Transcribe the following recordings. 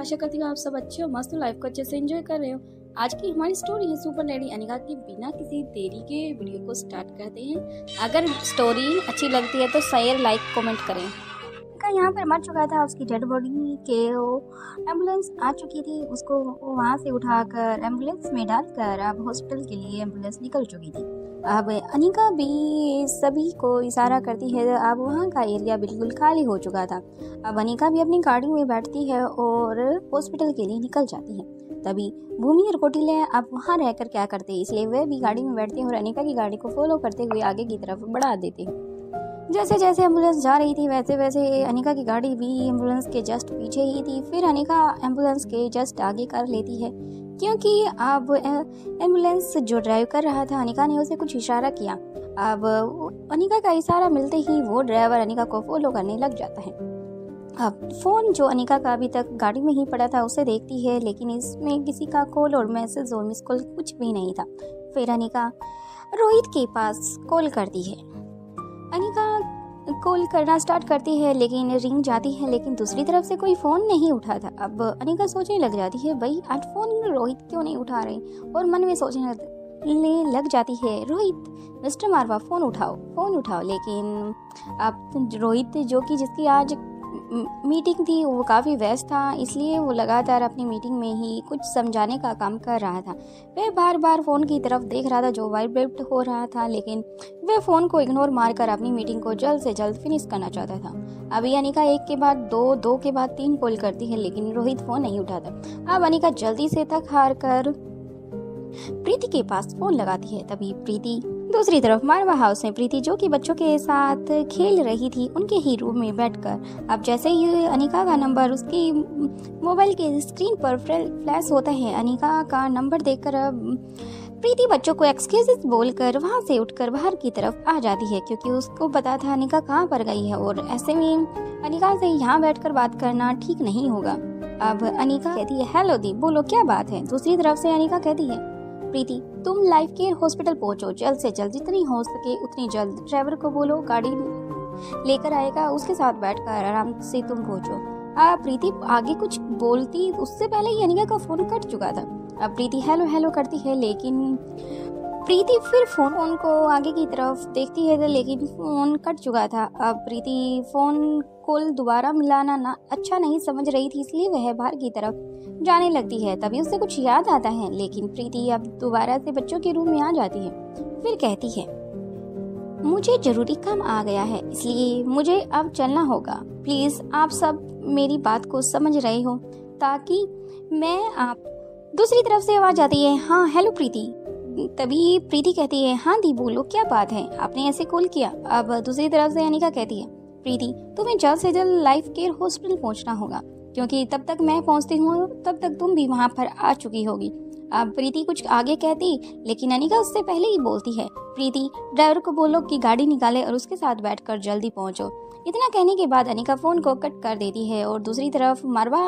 आशा करती हूँ आप सब अच्छे हो, मस्त हो, लाइफ को अच्छे से एंजॉय कर रहे हो। आज की हमारी स्टोरी है सुपर लेडी अनिका की। बिना किसी देरी के वीडियो को स्टार्ट करते हैं। अगर स्टोरी अच्छी लगती है तो शेयर, लाइक, कमेंट करें। का यहाँ पर मर चुका था, उसकी डेड बॉडी के एम्बुलेंस आ चुकी थी। उसको वहाँ से उठाकर एम्बुलेंस में डालकर अब हॉस्पिटल के लिए एम्बुलेंस निकल चुकी थी। अब अनिका भी सभी को इशारा करती है। अब वहाँ का एरिया बिल्कुल खाली हो चुका था। अब अनिका भी अपनी गाड़ी में बैठती है और हॉस्पिटल के लिए निकल जाती है। तभी भूमि और कौटिल्य अब वहाँ रहकर क्या करते हैं, इसलिए वे भी गाड़ी में बैठते हैं और अनिका की गाड़ी को फॉलो करते हुए आगे की तरफ बढ़ा देते हैं। जैसे जैसे एम्बुलेंस जा रही थी वैसे वैसे अनिका की गाड़ी भी एम्बुलेंस के जस्ट पीछे ही थी। फिर अनिका एम्बुलेंस के जस्ट आगे कर लेती है, क्योंकि अब एम्बुलेंस जो ड्राइव कर रहा था अनिका ने उसे कुछ इशारा किया। अब अनिका का इशारा मिलते ही वो ड्राइवर अनिका को फॉलो करने लग जाता है। अब फ़ोन जो अनिका का अभी तक गाड़ी में ही पड़ा था उसे देखती है, लेकिन इसमें किसी का कॉल और मैसेज और मिस कॉल कुछ भी नहीं था। फिर अनिका रोहित के पास कॉल करती है। अनिका कॉल करना स्टार्ट करती है, लेकिन रिंग जाती है, लेकिन दूसरी तरफ से कोई फ़ोन नहीं उठाता। अब अनिका सोचने लग जाती है, भाई आज फ़ोन रोहित क्यों नहीं उठा रहे, और मन में सोचने लग जाती है, रोहित, मिस्टर मारवा, फ़ोन उठाओ। लेकिन अब रोहित जो कि जिसकी आज मीटिंग थी वो काफ़ी व्यस्त था, इसलिए वो लगातार अपनी मीटिंग में ही कुछ समझाने का काम कर रहा था। वह बार बार फ़ोन की तरफ देख रहा था जो वाइब्रेट हो रहा था, लेकिन वह फ़ोन को इग्नोर मारकर अपनी मीटिंग को जल्द से जल्द फिनिश करना चाहता था। अभी अनिका एक के बाद दो के बाद 3 कॉल करती है, लेकिन रोहित फ़ोन नहीं उठाता। अब अनिका जल्दी से थक हार कर प्रीति के पास फ़ोन लगाती है। तभी प्रीति दूसरी तरफ मारवा हाउस में प्रीति जो कि बच्चों के साथ खेल रही थी उनके ही रूम में बैठकर, अब जैसे ही अनिका का नंबर उसकी मोबाइल के स्क्रीन पर फ्लैश होता है, अनिका का नंबर देखकर प्रीति बच्चों को एक्सक्यूजेस बोलकर वहां से उठकर बाहर की तरफ आ जाती है, क्योंकि उसको पता था अनिका कहाँ पर गई है और ऐसे में अनिका से यहाँ बैठकर बात करना ठीक नहीं होगा। अब अनिका कहती है, हेलो दी, बोलो क्या बात है। दूसरी तरफ से अनिका कहती है, प्रीति, तुम लाइफ केयर हॉस्पिटल पहुंचो जल्द से जल्द, जितनी हो सके उतनी जल्द। ड्राइवर को बोलो गाड़ी लेकर आएगा, उसके साथ बैठकर आराम से तुम पहुंचो। प्रीति आगे कुछ बोलती उससे पहले ही अनिका का फोन कट चुका था। अब प्रीति हेलो हेलो करती है, लेकिन प्रीति फिर फोन को आगे की तरफ देखती है, लेकिन फोन कट चुका था। अब प्रीति फोन कॉल दोबारा मिलाना ना अच्छा नहीं समझ रही थी, इसलिए वह बाहर की तरफ जाने लगती है। तभी उसे कुछ याद आता है, लेकिन प्रीति अब दोबारा से बच्चों के रूम में आ जाती है। फिर कहती है, मुझे जरूरी काम आ गया है, इसलिए मुझे अब चलना होगा। प्लीज आप सब मेरी बात को समझ रहे हो ताकि मैं आप। दूसरी तरफ से आवाज आती है, हाँ हेलो प्रीति। तभी प्रीति कहती है, हाँ दी, बोलो क्या बात है, आपने ऐसे कॉल किया। अब दूसरी तरफ से अनिका कहती है, प्रीति तुम्हें जल्द से जल्द लाइफ केयर हॉस्पिटल पहुंचना होगा, क्योंकि तब तक मैं पहुंचती हूँ तब तक तुम भी वहां पर आ चुकी होगी। अब प्रीति कुछ आगे कहती, लेकिन अनिका उससे पहले ही बोलती है, प्रीति ड्राइवर को बोलो कि गाड़ी निकाले और उसके साथ बैठकर जल्दी पहुंचो। इतना कहने के बाद अनिका फोन को कट कर देती है और दूसरी तरफ मारवा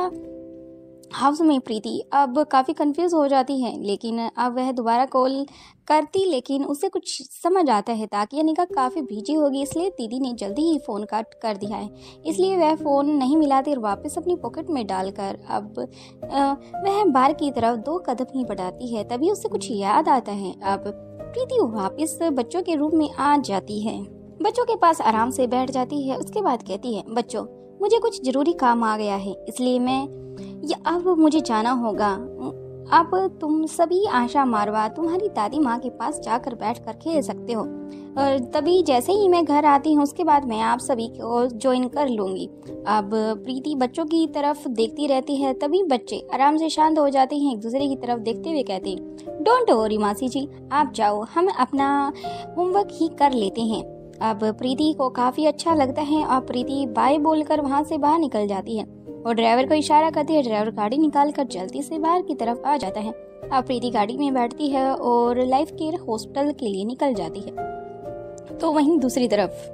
हाउस में प्रीति अब काफ़ी कंफ्यूज हो जाती है, लेकिन अब वह दोबारा कॉल करती, लेकिन उसे कुछ समझ आता है ताकि अनिका काफ़ी बिजी होगी, इसलिए दीदी ने जल्दी ही फ़ोन कट कर दिया है, इसलिए वह फ़ोन नहीं मिलाती और वापस अपनी पॉकेट में डालकर अब वह बाहर की तरफ 2 कदम ही बढ़ाती है। तभी उसे कुछ याद आता है। अब प्रीति वापस बच्चों के रूम में आ जाती है, बच्चों के पास आराम से बैठ जाती है। उसके बाद कहती है, बच्चों मुझे कुछ ज़रूरी काम आ गया है, इसलिए अब मुझे जाना होगा। अब तुम सभी आशा मारवा तुम्हारी दादी माँ के पास जाकर बैठकर खेल सकते हो, और तभी जैसे ही मैं घर आती हूँ उसके बाद मैं आप सभी को ज्वाइन कर लूँगी। अब प्रीति बच्चों की तरफ देखती रहती है, तभी बच्चे आराम से शांत हो जाते हैं, एक दूसरे की तरफ देखते हुए कहते हैं, डोंट वरी मासी जी, आप जाओ, हम अपना होमवर्क ही कर लेते हैं। अब प्रीति को काफ़ी अच्छा लगता है और प्रीति बाय बोलकर वहाँ से बाहर निकल जाती है और ड्राइवर को इशारा करती है। ड्राइवर गाड़ी निकाल कर जल्दी से बाहर की तरफ आ जाता है। अब प्रीति गाड़ी में बैठती है और लाइफ केयर हॉस्पिटल के लिए निकल जाती है। तो वहीं दूसरी तरफ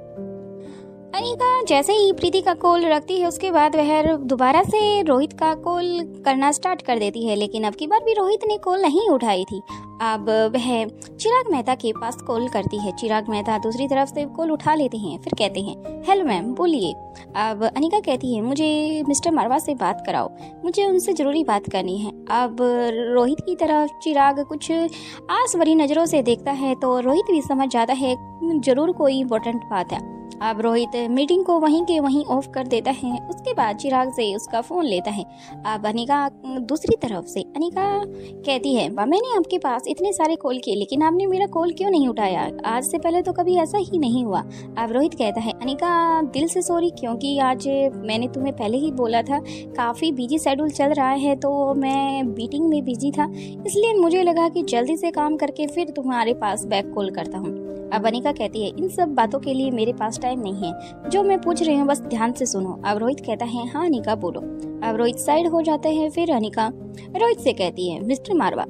अनिका जैसे ही प्रीति का कॉल रखती है उसके बाद वह दोबारा से रोहित का कॉल करना स्टार्ट कर देती है, लेकिन अब की बार भी रोहित ने कॉल नहीं उठाई थी। अब वह चिराग मेहता के पास कॉल करती है। चिराग मेहता दूसरी तरफ से कॉल उठा लेते हैं, फिर कहते हैं, हेलो मैम बोलिए। अब अनिका कहती है मुझे मिस्टर मारवा से बात कराओ, मुझे उनसे ज़रूरी बात करनी है। अब रोहित की तरफ चिराग कुछ आस भरी नज़रों से देखता है तो रोहित भी समझ जाता है ज़रूर कोई इम्पोर्टेंट बात है। अब रोहित मीटिंग को वहीं के वहीं ऑफ कर देता है। उसके बाद चिराग से उसका फ़ोन लेता है। अब अनिका दूसरी तरफ से अनिका कहती है मैंने आपके पास इतने सारे कॉल किए लेकिन आपने मेरा कॉल क्यों नहीं उठाया, आज से पहले तो कभी ऐसा ही नहीं हुआ। अब रोहित कहता है अनिका दिल से सॉरी, क्योंकि आज मैंने तुम्हें पहले ही बोला था काफ़ी बिजी शेड्यूल चल रहा है तो मैं मीटिंग में बिजी था, इसलिए मुझे लगा कि जल्दी से काम करके फिर तुम्हारे पास बैक कॉल करता हूँ। अब अनिका कहती है इन सब बातों के लिए मेरे पास टाइम नहीं है, जो मैं पूछ रही हूँ बस ध्यान से सुनो। अब रोहित कहता है हाँ अनिका बोलो। अब रोहित साइड हो जाते हैं। फिर अनिका रोहित से कहती है मिस्टर मारवा,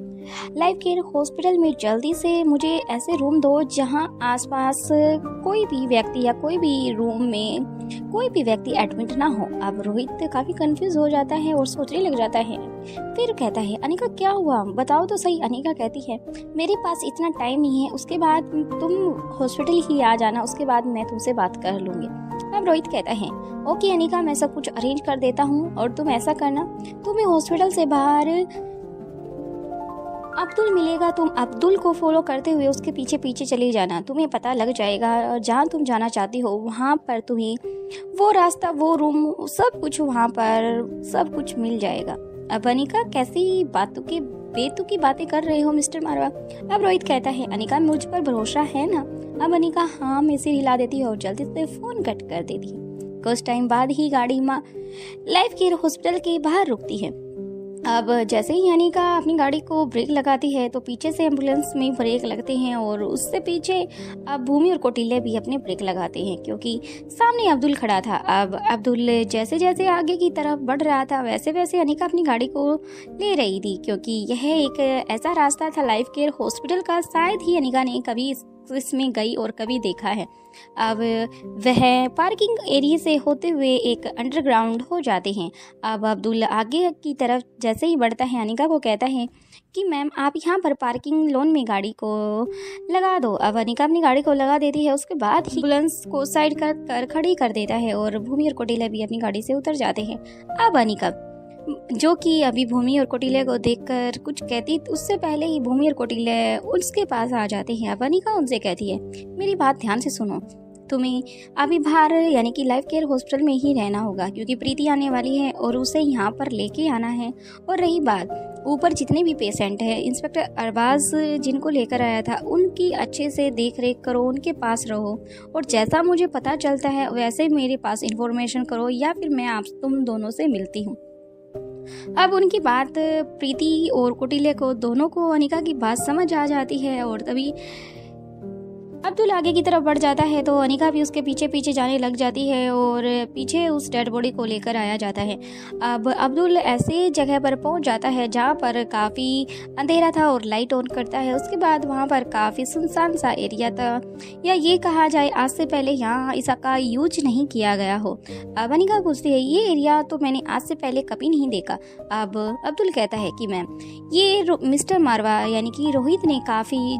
लाइफ केयर हॉस्पिटल में जल्दी से मुझे ऐसे रूम दो जहां आसपास कोई भी व्यक्ति या कोई भी रूम में कोई भी व्यक्ति एडमिट ना हो। अब रोहित काफ़ी कंफ्यूज हो जाता है और सोचने लग जाता है। फिर कहता है अनिका क्या हुआ, बताओ तो सही। अनिका कहती है मेरे पास इतना टाइम नहीं है, उसके बाद तुम हॉस्पिटल ही आ जाना, उसके बाद मैं तुमसे बात कर लूँगी। अब रोहित कहता है ओके अनिका, मैं सब कुछ अरेंज कर देता हूँ और तुम ऐसा करना, तुम्हें हॉस्पिटल से बाहर अब्दुल मिलेगा, तुम अब्दुल को फॉलो करते हुए उसके पीछे पीछे चली जाना, तुम्हें पता लग जाएगा और जहाँ तुम जाना चाहती हो वहाँ पर तुम्हें वो रास्ता, वो रूम, सब कुछ वहाँ पर सब कुछ मिल जाएगा। अब अनिका कैसी बेतुकी बातें कर रहे हो मिस्टर मारवा। अब रोहित कहता है अनिका मुझ पर भरोसा है ना। अब अनिका हाँ में सिर हिला देती है और जल्दी से फोन कट कर देती है। कुछ टाइम बाद ही गाड़ी लाइफ केयर हॉस्पिटल के बाहर रुकती है। अब जैसे ही अनिका अपनी गाड़ी को ब्रेक लगाती है तो पीछे से एम्बुलेंस में ब्रेक लगते हैं और उससे पीछे अब भूमि और कौटिल्य भी अपने ब्रेक लगाते हैं क्योंकि सामने अब्दुल खड़ा था। अब अब्दुल जैसे जैसे आगे की तरफ बढ़ रहा था वैसे वैसे अनिका अपनी गाड़ी को ले रही थी क्योंकि यह एक ऐसा रास्ता था लाइफ केयर हॉस्पिटल का, शायद ही अनिका ने कभी इसमें गई और कभी देखा है। अब वह पार्किंग एरिया से होते हुए एक अंडरग्राउंड हो जाते हैं। अब अब्दुल आगे की तरफ जैसे ही बढ़ता है अनिका को कहता है कि मैम आप यहाँ पर पार्किंग लॉन में गाड़ी को लगा दो। अब अनिका अपनी गाड़ी को लगा देती है। उसके बाद ही एम्बुलेंस को साइड कर खड़ी कर देता है और भूमि और कौटिल्य भी अपनी गाड़ी से उतर जाते हैं। अब अनिका जो कि अभी भूमि और कौटिल्य को देखकर कुछ कहती, उससे पहले ही भूमि और कौटिल्य उसके पास आ जाते हैं। अब अनिका उनसे कहती है मेरी बात ध्यान से सुनो, तुम्हें अभी बाहर यानी कि लाइफ केयर हॉस्पिटल में ही रहना होगा क्योंकि प्रीति आने वाली है और उसे यहाँ पर लेके आना है। और रही बात ऊपर जितने भी पेशेंट हैं, इंस्पेक्टर अरबाज जिनको लेकर आया था उनकी अच्छे से देख रेख करो, उनके पास रहो और जैसा मुझे पता चलता है वैसे मेरे पास इंफॉर्मेशन करो या फिर मैं तुम दोनों से मिलती हूँ। अब उनकी बात प्रीति और कौटिल्य को दोनों को अनिका की बात समझ आ जाती है और तभी अब्दुल आगे की तरफ बढ़ जाता है तो अनिका भी उसके पीछे पीछे जाने लग जाती है और पीछे उस डेड बॉडी को लेकर आया जाता है। अब अब्दुल ऐसे जगह पर पहुंच जाता है जहां पर काफ़ी अंधेरा था और लाइट ऑन करता है। उसके बाद वहां पर काफ़ी सुनसान सा एरिया था, या ये कहा जाए आज से पहले यहाँ इसका यूज नहीं किया गया हो। अब अनिका पूछती है ये एरिया तो मैंने आज से पहले कभी नहीं देखा। अब अब्दुल कहता है कि मैम ये मिस्टर मारवा यानी कि रोहित ने काफ़ी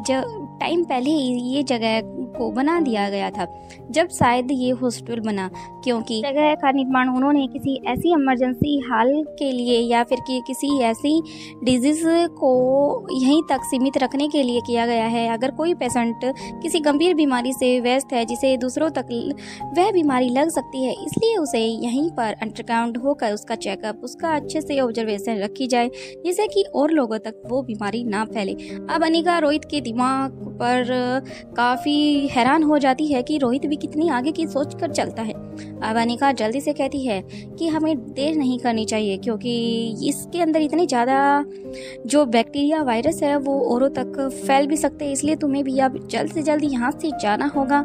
टाइम पहले ये जगह को बना दिया गया था जब शायद ये हॉस्पिटल बना, क्योंकि जगह का निर्माण उन्होंने किसी ऐसी इमरजेंसी हाल के लिए या फिर किसी ऐसी डिजीज को यहीं तक सीमित रखने के लिए किया गया है। अगर कोई पेशेंट किसी गंभीर बीमारी से व्यस्त है जिसे दूसरों तक वह बीमारी लग सकती है, इसलिए उसे यहीं पर अंडरग्राउंड होकर उसका चेकअप, उसका अच्छे से ऑब्जर्वेशन रखी जाए जिससे कि और लोगों तक वो बीमारी ना फैले। अब अनिका रोहित के दिमाग पर काफ़ी हैरान हो जाती है कि रोहित भी कितनी आगे की सोच कर चलता है। अब अनिका जल्दी से कहती है कि हमें देर नहीं करनी चाहिए क्योंकि इसके अंदर इतने ज़्यादा जो बैक्टीरिया वायरस है वो औरों तक फैल भी सकते हैं, इसलिए तुम्हें भी अब जल्द से जल्द यहाँ से जाना होगा।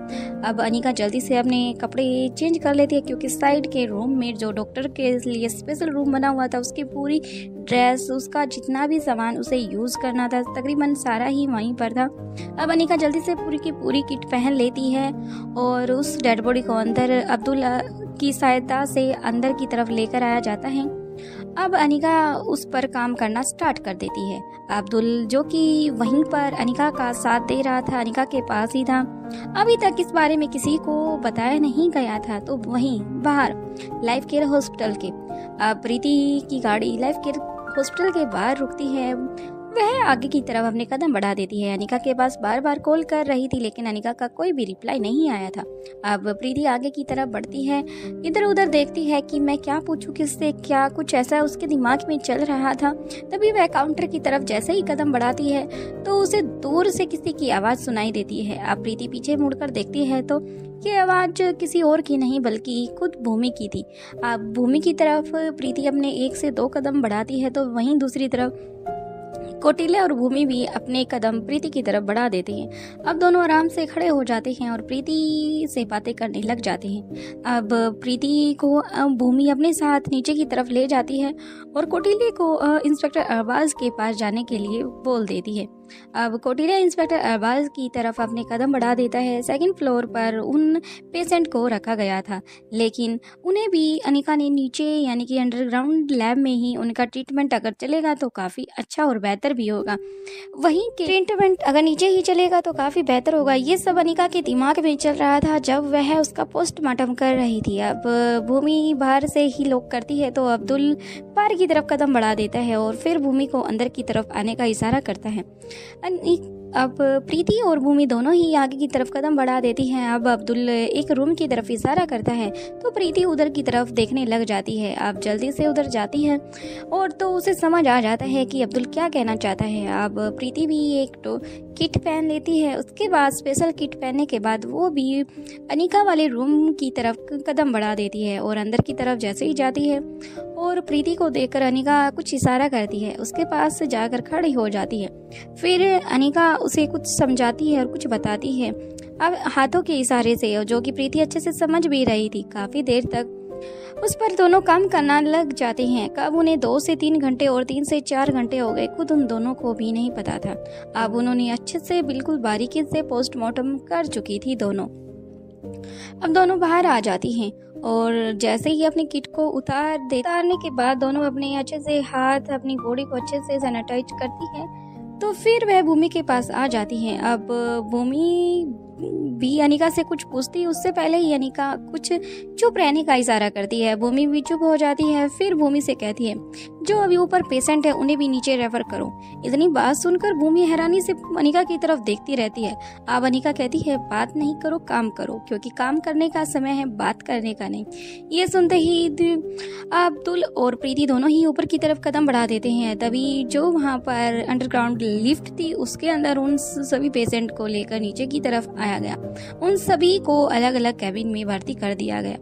अब अनिका जल्दी से अपने कपड़े चेंज कर लेती है क्योंकि साइड के रूम में जो डॉक्टर के लिए स्पेशल रूम बना हुआ था उसकी पूरी ड्रेस, उसका जितना भी सामान उसे यूज़ करना था तकरीबन सारा ही वहीं पर था। अब अनिका जल्दी से पूरी की पूरी किट पहन लेती है और उस डेड बॉडी को अंदर अब्दुल की सहायता से अंदर की तरफ लेकर आया जाता है। अब अनिका उस पर काम करना स्टार्ट कर देती है। अब्दुल, जो कि वहीं पर अनिका का साथ दे रहा था, अनिका के पास ही था, अभी तक इस बारे में किसी को बताया नहीं गया था। तो वहीं बाहर लाइफ केयर हॉस्पिटल के प्रीति की गाड़ी लाइफ केयर हॉस्पिटल के बाहर रुकती है। वह आगे की तरफ अपने कदम बढ़ा देती है। अनिका के पास बार बार कॉल कर रही थी, लेकिन अनिका का कोई भी रिप्लाई नहीं आया था। अब प्रीति आगे की तरफ बढ़ती है, इधर उधर देखती है कि मैं क्या पूछूं किससे, क्या कुछ ऐसा उसके दिमाग में चल रहा था। तभी वह काउंटर की तरफ जैसे ही कदम बढ़ाती है तो उसे दूर से किसी की आवाज़ सुनाई देती है। अब प्रीति पीछे मुड़कर देखती है तो ये आवाज़ किसी और की नहीं बल्कि खुद भूमि की थी। अब भूमि की तरफ प्रीति अपने 1 से 2 कदम बढ़ाती है तो वहीं दूसरी तरफ कौटिल्य और भूमि भी अपने कदम प्रीति की तरफ बढ़ा देती हैं। अब दोनों आराम से खड़े हो जाते हैं और प्रीति से बातें करने लग जाते हैं। अब प्रीति को भूमि अपने साथ नीचे की तरफ ले जाती है और कौटिल्य को इंस्पेक्टर अरबाज के पास जाने के लिए बोल देती है। अब कौटिल्य इंस्पेक्टर अरबाज की तरफ अपने कदम बढ़ा देता है। 2nd फ्लोर पर उन पेशेंट को रखा गया था, लेकिन उन्हें भी अनिका ने नीचे यानी कि अंडरग्राउंड लैब में ही उनका ट्रीटमेंट अगर चलेगा तो काफ़ी अच्छा और बेहतर भी होगा। वहीं के ट्रीटमेंट अगर नीचे ही चलेगा तो काफ़ी बेहतर होगा। ये सब अनिका के दिमाग में चल रहा था जब वह उसका पोस्टमार्टम कर रही थी। अब भूमि बाहर से ही लॉक करती है तो अब्दुल बाहर की तरफ कदम बढ़ा देता है और फिर भूमि को अंदर की तरफ आने का इशारा करता है। अब प्रीति और भूमि दोनों ही आगे की तरफ कदम बढ़ा देती हैं। अब अब्दुल एक रूम की तरफ इशारा करता है तो प्रीति उधर की तरफ देखने लग जाती है। अब जल्दी से उधर जाती है और तो उसे समझ आ जाता है कि अब्दुल क्या कहना चाहता है। अब प्रीति भी एक किट पहन लेती है। उसके बाद स्पेशल किट पहनने के बाद वो भी अनिका वाले रूम की तरफ कदम बढ़ा देती है और अंदर की तरफ जैसे ही जाती है और प्रीति को देखकर अनिका कुछ इशारा करती है, उसके पास जाकर खड़ी हो जाती है। फिर अनिका उसे कुछ समझाती है और कुछ बताती है अब हाथों के इशारे से, जो कि प्रीति अच्छे से समझ भी रही थी। काफ़ी देर तक उस पर दोनों काम करना लग जाते हैं। कब उन्हें 2 से 3 घंटे और 3 से 4 घंटे हो गए खुद उन दोनों को भी नहीं पता था। अब उन्होंने अच्छे से बिल्कुल बारीकी से पोस्टमार्टम कर चुकी थी दोनों। अब दोनों बाहर आ जाती हैं और जैसे ही अपनी किट को उतारने के बाद दोनों अपने अच्छे से हाथ अपनी बॉडी को अच्छे से सैनिटाइज करती है तो फिर वह भूमि के पास आ जाती हैं। अब भूमि भी अनिका से कुछ पूछती है, उससे पहले ही अनिका कुछ चुप रहने का इशारा करती है। भूमि भी चुप हो जाती है। फिर भूमि से कहती है जो अभी ऊपर पेशेंट है उन्हें भी नीचे रेफर करो। इतनी बात सुनकर भूमि हैरानी से अनिका की तरफ देखती रहती है। अब अनिका कहती है बात नहीं करो काम करो, क्योंकि काम करने का समय है, बात करने का नहीं। ये सुनते ही अब्दुल और प्रीति दोनों ही ऊपर की तरफ कदम बढ़ा देते हैं। तभी जो वहाँ पर अंडरग्राउंड लिफ्ट थी उसके अंदर उन सभी पेशेंट को लेकर नीचे की तरफ आया गया। उन सभी को अलग अलग कैबिन में भर्ती कर दिया गया।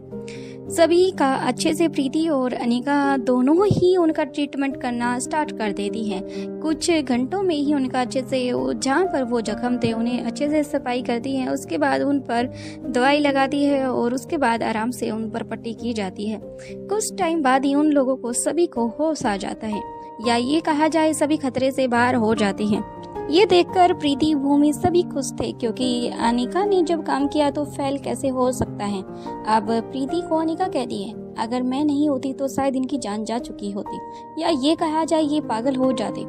सभी का अच्छे से प्रीति और अनिका दोनों ही उनका ट्रीटमेंट करना स्टार्ट कर देती हैं। कुछ घंटों में ही उनका अच्छे से जहाँ पर वो जख्म थे उन्हें अच्छे से सफाई करती हैं। उसके बाद उन पर दवाई लगाती है और उसके बाद आराम से उन पर पट्टी की जाती है। कुछ टाइम बाद ही उन लोगों को सभी को होश आ जाता है, या ये कहा जाए सभी खतरे से बाहर हो जाते हैं। ये देखकर प्रीति भूमि सभी खुश थे, क्योंकि अनिका ने जब काम किया तो फेल कैसे हो सकता है। अब प्रीति को अनिका कहती है अगर मैं नहीं होती तो शायद इनकी जान जा चुकी होती, या ये कहा जाए ये पागल हो जाते।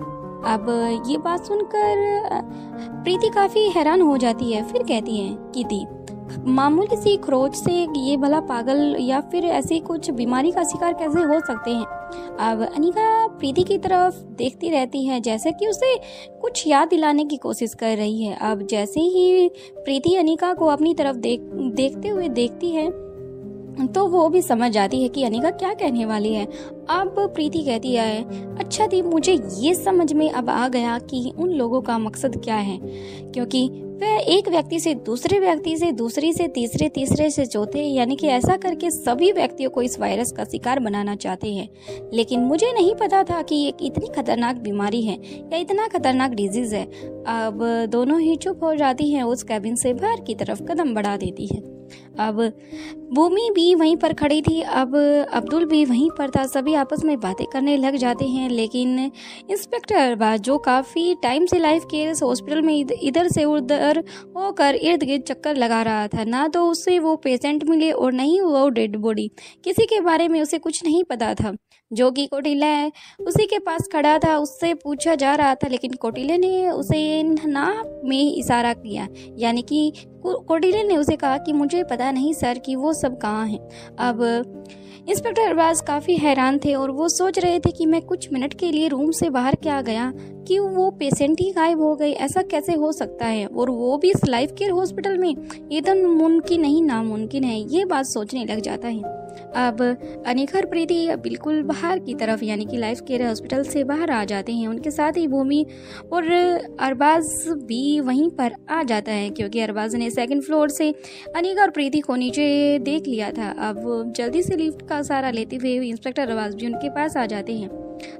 अब ये बात सुनकर प्रीति काफी हैरान हो जाती है। फिर कहती है कि दी मामूली सी खरोच से ये भला पागल या फिर ऐसी कुछ बीमारी का शिकार कैसे हो सकते हैं। अब अनिका प्रीति की तरफ देखती रहती है जैसे कि उसे कुछ याद दिलाने की कोशिश कर रही है। अब जैसे ही प्रीति अनिका को अपनी तरफ देखते हुए देखती है तो वो भी समझ जाती है कि अनिका क्या कहने वाली है। अब प्रीति कहती है अच्छा दी मुझे ये समझ में अब आ गया कि उन लोगों का मकसद क्या है, क्योंकि वह एक व्यक्ति से दूसरे व्यक्ति से दूसरी से तीसरे तीसरे से चौथे यानी कि ऐसा करके सभी व्यक्तियों को इस वायरस का शिकार बनाना चाहते हैं। लेकिन मुझे नहीं पता था कि एक इतनी खतरनाक बीमारी है या इतना खतरनाक डिजीज है। अब दोनों ही चुप हो जाती हैं, उस कैबिन से बाहर की तरफ कदम बढ़ा देती है। अब भूमि भी वहीं पर खड़ी थी, अब अब्दुल भी वहीं पर था। सभी आपस में बातें करने लग जाते हैं, लेकिन इंस्पेक्टर अरबाज जो काफ़ी टाइम से लाइफ केयर हॉस्पिटल में इधर से उधर होकर इर्द गिर्द चक्कर लगा रहा था, ना तो उससे वो पेशेंट मिले और नहीं वो डेड बॉडी, किसी के बारे में उसे कुछ नहीं पता था। जो कि कौटिल्य है उसी के पास खड़ा था, उससे पूछा जा रहा था, लेकिन कौटिल्य ने उसे ना में इशारा किया, यानी कि कौटिल्य ने उसे कहा कि मुझे पता नहीं सर कि वो सब कहाँ हैं। अब इंस्पेक्टर अरबाज काफ़ी हैरान थे और वो सोच रहे थे कि मैं कुछ मिनट के लिए रूम से बाहर क्या गया कि वो पेशेंट ही गायब हो गई, ऐसा कैसे हो सकता है, और वो भी इस लाइफ केयर हॉस्पिटल में। ये तो मुमकिन नहीं, नामुमकिन है, ये बात सोचने लग जाता है। अब अनिका और प्रीति बिल्कुल बाहर की तरफ यानी कि लाइफ केयर हॉस्पिटल से बाहर आ जाते हैं। उनके साथ ही भूमि और अरबाज भी वहीं पर आ जाता है, क्योंकि अरबाज ने सेकंड फ्लोर से अनिका और प्रीति को नीचे देख लिया था। अब जल्दी से लिफ्ट का सहारा लेते हुए इंस्पेक्टर अरबाज भी उनके पास आ जाते हैं।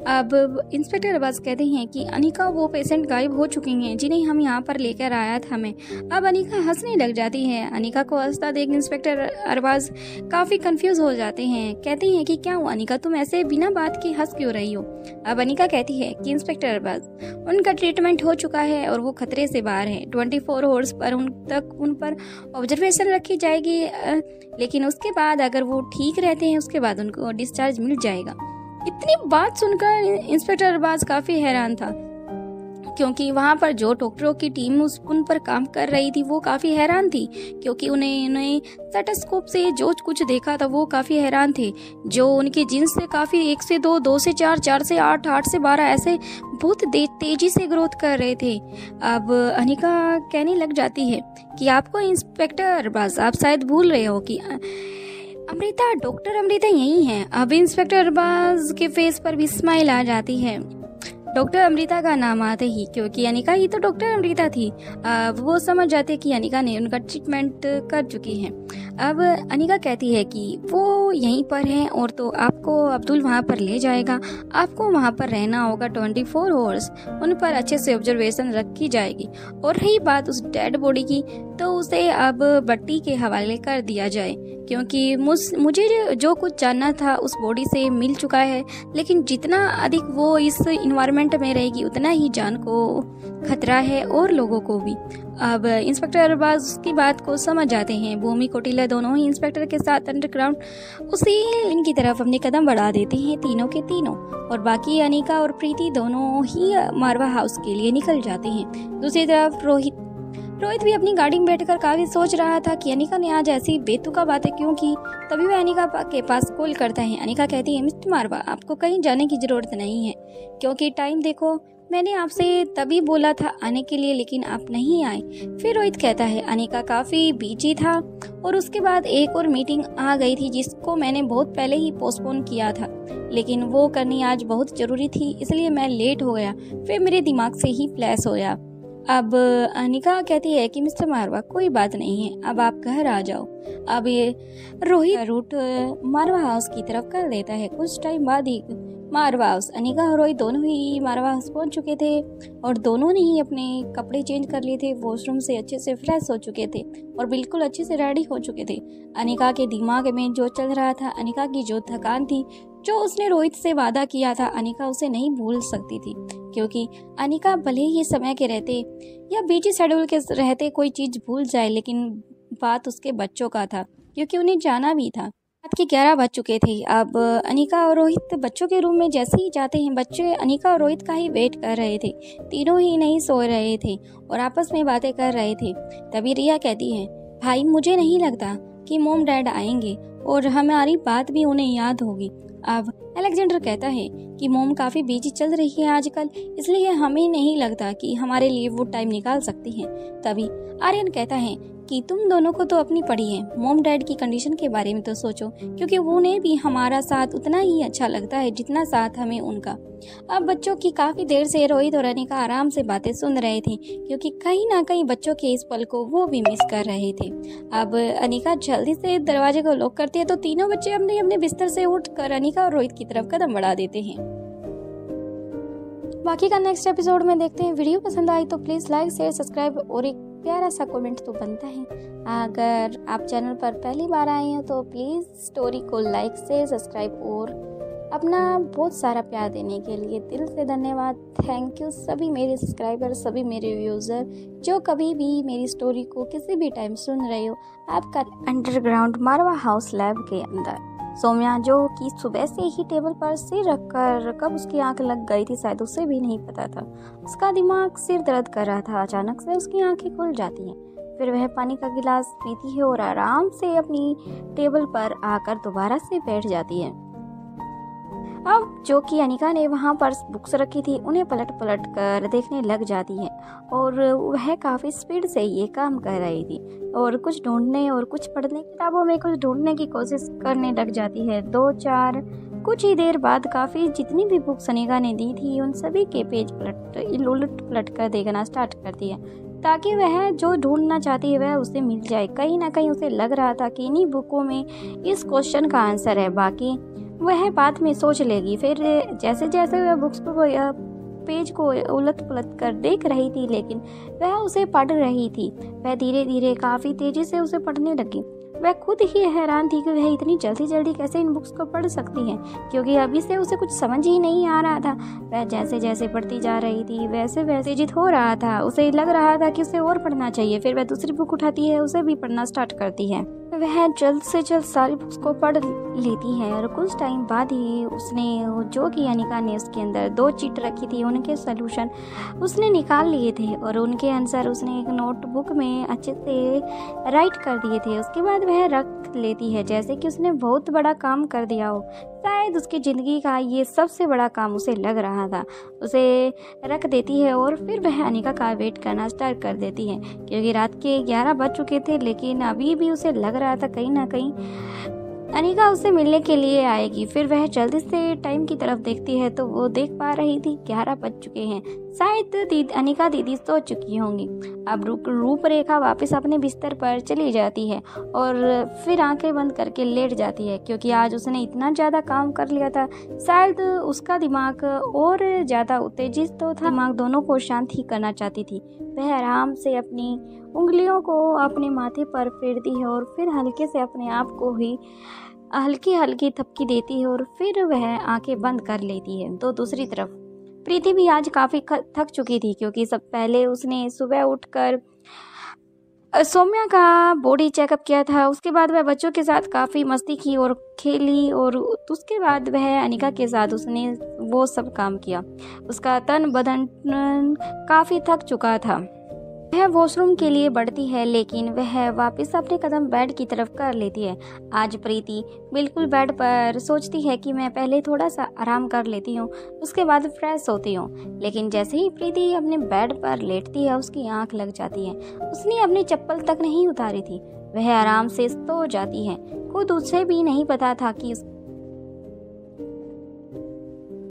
अब इंस्पेक्टर अरबाज कहते हैं कि अनिका वो पेशेंट गायब हो चुकी हैं जिन्हें हम यहाँ पर लेकर आया था मैं। अब अनिका हंसने लग जाती है। अनिका को हंसता देख इंस्पेक्टर अरबाज काफ़ी कंफ्यूज हो जाते हैं। कहते हैं कि क्या हुआ अनिका, तुम ऐसे बिना बात के हंस क्यों रही हो। अब अनिका कहती है कि इंस्पेक्टर अरबाज उनका ट्रीटमेंट हो चुका है और वो खतरे से बाहर है। 24 आवर्स पर उन पर ऑब्जर्वेशन रखी जाएगी, लेकिन उसके बाद अगर वो ठीक रहते हैं उसके बाद उनको डिस्चार्ज मिल जाएगा। इतनी बात सुनकर इंस्पेक्टर अरबाज काफ़ी हैरान था, क्योंकि वहाँ पर जो डॉक्टरों की टीम उन पर काम कर रही थी वो काफ़ी हैरान थी, क्योंकि उन्हें स्टेथोस्कोप से जो कुछ देखा था वो काफ़ी हैरान थे। जो उनके जीन्स से काफ़ी 1 से 2, 2 से 4, 4 से 8, 8 से 12 ऐसे बहुत तेजी से ग्रोथ कर रहे थे। अब अनिका कहने लग जाती है कि आपको इंस्पेक्टर अरबाज, आप शायद भूल रहे हो कि अमृता, डॉक्टर अमृता यही है। अब इंस्पेक्टर अरबाज के फेस पर भी स्माइल आ जाती है डॉक्टर अमृता का नाम आते ही, क्योंकि अनिका ही तो डॉक्टर अमृता थी। वो समझ जाते कि अनिका ने उनका ट्रीटमेंट कर चुकी है। अब अनिका कहती है कि वो यहीं पर हैं और तो आपको अब्दुल वहाँ पर ले जाएगा, आपको वहाँ पर रहना होगा 24 आवर्स, उन पर अच्छे से ऑब्जर्वेशन रखी जाएगी। और रही बात उस डेड बॉडी की, तो उसे अब भट्टी के हवाले कर दिया जाए, क्योंकि मुझे जो कुछ जानना था उस बॉडी से मिल चुका है, लेकिन जितना अधिक वो इस इन्वायरमेंट में रहेगी उतना ही जान को खतरा है और लोगों को भी। अब इंस्पेक्टर अरबाज की बात को समझ जाते हैं। भूमि कौटिल्य दोनों ही इंस्पेक्टर के साथ अंडरग्राउंड उसी इनकी तरफ अपने कदम बढ़ा देते हैं, तीनों के तीनों, और बाकी अनिका और प्रीति दोनों ही मारवा हाउस के लिए निकल जाते हैं। दूसरी तरफ रोहित भी अपनी गाड़ी में बैठकर काफी सोच रहा था कि अनिका ने आज ऐसी बेतुका बातें क्यों की। तभी वह अनिका के पास कॉल करता है। अनिका कहती है, मिस्टर मारवा, आपको कहीं जाने की जरूरत नहीं है, क्योंकि टाइम देखो, मैंने आपसे तभी बोला था आने के लिए, लेकिन आप नहीं आए। फिर रोहित कहता है, अनिका काफ़ी बिजी था और उसके बाद एक और मीटिंग आ गई थी जिसको मैंने बहुत पहले ही पोस्टपोन किया था, लेकिन वो करनी आज बहुत ज़रूरी थी, इसलिए मैं लेट हो गया। फिर मेरे दिमाग से ही फ्लैश होया। अब अनिका कहती है कि मिस्टर मारवा, कोई बात नहीं है, अब आप घर आ जाओ। अब ये रोहित रूट मारवा हाउस की तरफ कर देता है। कुछ टाइम बाद ही मारवा हाउस, अनिका और रोहित दोनों ही मारवा हाउस पहुंच चुके थे और दोनों ने ही अपने कपड़े चेंज कर लिए थे, वॉशरूम से अच्छे से फ्रेश हो चुके थे और बिल्कुल अच्छे से रेडी हो चुके थे। अनिका के दिमाग में जो चल रहा था, अनिका की जो थकान थी, जो उसने रोहित से वादा किया था, अनिका उसे नहीं भूल सकती थी, क्योंकि अनिका भले ही समय के रहते या बिजी शेड्यूल के रहते कोई चीज़ भूल जाए, लेकिन बात उसके बच्चों का था, क्योंकि उन्हें जाना भी था। रात के 11 बज चुके थे। अब अनिका और रोहित बच्चों के रूम में जैसे ही जाते हैं, बच्चे अनिका और रोहित का ही वेट कर रहे थे। तीनों ही नहीं सो रहे थे और आपस में बातें कर रहे थे। तभी रिया कहती है, भाई मुझे नहीं लगता कि मोम डैड आएंगे और हमारी बात भी उन्हें याद होगी। अब अलेक्जेंडर कहता है कि मोम काफ़ी बिजी चल रही है आजकल, इसलिए हमें नहीं लगता कि हमारे लिए वो टाइम निकाल सकती हैं। तभी आर्यन कहता है कि तुम दोनों को तो अपनी पड़ी है, मोम डैड की कंडीशन के बारे में तो सोचो, क्योंकि उन्हें भी हमारा साथ उतना ही अच्छा लगता है जितना साथ हमें उनका। अब बच्चों की काफ़ी देर से रोहित और अनिका आराम से बातें सुन रहे थे, क्योंकि कहीं ना कहीं बच्चों के इस पल को वो भी मिस कर रहे थे। अब अनिका जल्दी से दरवाजे को लॉक करती है, तो तीनों बच्चे अपने अपने बिस्तर से उठकर अनिका और रोहित की तरफ कदम बढ़ा देते हैं। बाकी का नेक्स्ट एपिसोड में देखते हैं। वीडियो पसंद आई तो प्लीज़ लाइक, शेयर, सब्सक्राइब और एक प्यारा सा कमेंट तो बनता है। अगर आप चैनल पर पहली बार आए हैं तो प्लीज़ स्टोरी को लाइक से सब्सक्राइब और अपना बहुत सारा प्यार देने के लिए दिल से धन्यवाद। थैंक यू सभी मेरे सब्सक्राइबर, सभी मेरे व्यूज़र जो कभी भी मेरी स्टोरी को किसी भी टाइम सुन रहे हो। आपका अंडरग्राउंड मारवा हाउस लैब के अंदर सौम्या, जो कि सुबह से ही टेबल पर सिर रखकर कब उसकी आंख लग गई थी शायद उसे भी नहीं पता था। उसका दिमाग सिर दर्द कर रहा था। अचानक से उसकी आंखें खुल जाती हैं। फिर वह पानी का गिलास पीती है और आराम से अपनी टेबल पर आकर दोबारा से बैठ जाती है। अब जो कि अनिका ने वहाँ पर बुक्स रखी थी उन्हें पलट पलट कर देखने लग जाती है और वह काफ़ी स्पीड से ये काम कर रही थी और कुछ ढूंढने और कुछ पढ़ने किताबों में कुछ ढूंढने की कोशिश करने लग जाती है। 2-4 कुछ ही देर बाद काफ़ी जितनी भी बुक्स अनिका ने दी थी उन सभी के पेज उलट पलट कर देखना स्टार्ट करती है ताकि वह जो ढूंढना चाहती है वह उसे मिल जाए। कहीं ना कहीं उसे लग रहा था कि इन्हीं बुकों में इस क्वेश्चन का आंसर है, बाकी वह बाद में सोच लेगी। फिर जैसे जैसे वह बुक्स को पेज को उलट पुलट कर देख रही थी लेकिन वह उसे पढ़ रही थी। वह धीरे धीरे काफ़ी तेज़ी से उसे पढ़ने लगी। वह खुद ही हैरान थी कि वह इतनी जल्दी जल्दी कैसे इन बुक्स को पढ़ सकती है, क्योंकि अभी से उसे कुछ समझ ही नहीं आ रहा था। वह जैसे जैसे पढ़ती जा रही थी वैसे वैसे जित हो रहा था। उसे लग रहा था कि उसे और पढ़ना चाहिए। फिर वह दूसरी बुक उठाती है, उसे भी पढ़ना स्टार्ट करती है। वह जल्द से जल्द सारी बुक्स को पढ़ लेती है और कुछ टाइम बाद ही उसने जो कि अनिका ने उसके अंदर 2 चीट रखी थी उनके सलूशन उसने निकाल लिए थे और उनके आंसर उसने एक नोटबुक में अच्छे से राइट कर दिए थे। उसके बाद वह रख लेती है जैसे कि उसने बहुत बड़ा काम कर दिया हो। शायद उसकी ज़िंदगी का ये सबसे बड़ा काम उसे लग रहा था। उसे रख देती है और फिर वह अनिका का वेट करना स्टार्ट कर देती है, क्योंकि रात के 11 बज चुके थे लेकिन अभी भी उसे लग रहा था कहीं ना कहीं अनिका उससे मिलने के लिए आएगी। फिर वह जल्दी से टाइम की तरफ देखती है तो वो देख पा रही थी 11 बज चुके हैं। शायद अनिका दीदी सो चुकी होंगी। अब रूपरेखा वापस अपने बिस्तर पर चली जाती है और फिर आंखें बंद करके लेट जाती है, क्योंकि आज उसने इतना ज़्यादा काम कर लिया था। शायद उसका दिमाग और ज़्यादा उत्तेजित तो था, दिमाग दोनों को शांत ही करना चाहती थी। वह आराम से अपनी उंगलियों को अपने माथे पर फेरती है और फिर हल्के से अपने आप को ही हल्की हल्की थपकी देती है और फिर वह आंखें बंद कर लेती है। तो दूसरी तरफ प्रीति भी आज काफ़ी थक चुकी थी, क्योंकि सब पहले उसने सुबह उठकर सौम्या का बॉडी चेकअप किया था। उसके बाद वह बच्चों के साथ काफ़ी मस्ती की और खेली और उसके बाद वह अनिका के साथ उसने वो सब काम किया। उसका तन बदन काफ़ी थक चुका था। वह वॉशरूम के लिए बढ़ती है लेकिन वह वापस अपने कदम बेड की तरफ कर लेती है। आज प्रीति बिल्कुल बेड पर सोचती है कि मैं पहले थोड़ा सा आराम कर लेती हूँ, उसके बाद फ्रेश होती हूँ। लेकिन जैसे ही प्रीति अपने बेड पर लेटती है उसकी आंख लग जाती है। उसने अपनी चप्पल तक नहीं उतारी थी। वह आराम से सो जाती है। खुद उसे भी नहीं पता था कि